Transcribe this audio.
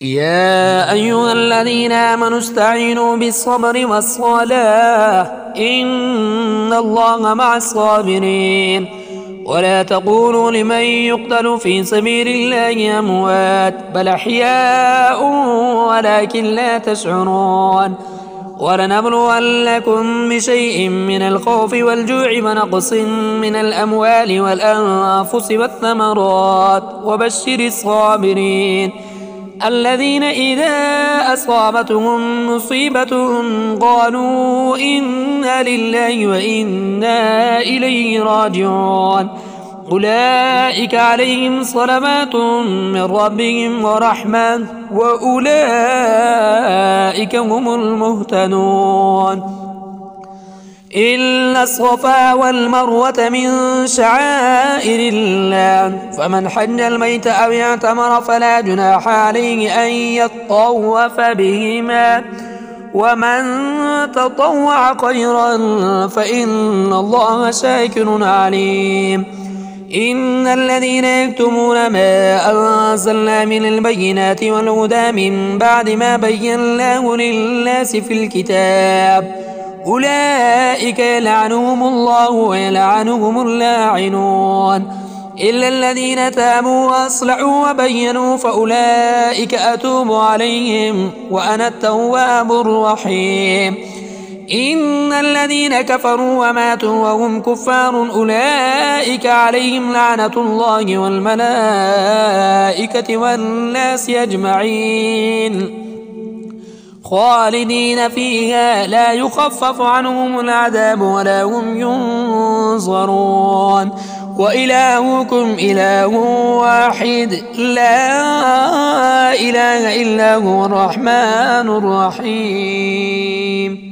يا أيها الذين آمنوا استعينوا بالصبر والصلاة إن الله مع الصابرين. ولا تقولوا لمن يقتل في سبيل الله أموات بل أحياء ولكن لا تشعرون. ولنبلونكم بشيء من الخوف والجوع ونقص من الأموال والأنفس والثمرات وبشر الصابرين الذين إذا أصابتهم مصيبة قالوا إنا لله وإنا إليه راجعون. أولئك عليهم صلوات من ربهم ورحمة وأولئك هم المهتدون. إلا الصفا والمروة من شعائر الله فمن حج البيت أو اعتمر فلا جناح عليه أن يطوف بهما ومن تطوع خيرا فإن الله شاكر عليم. إن الذين يكتمون ما أنزلنا من البينات والهدى من بعد ما بيناه للناس في الكتاب أولئك يلعنهم الله ويلعنهم اللاعنون إلا الذين تابوا وأصلحوا وبينوا فأولئك أتوب عليهم وأنا التواب الرحيم. إن الذين كفروا وماتوا وهم كفار أولئك عليهم لعنة الله والملائكة والناس أجمعين خالدين فيها لا يخفف عنهم العذاب ولا هم ينظرون. وإلهكم إله واحد لا إله إلا هو الرحمن الرحيم.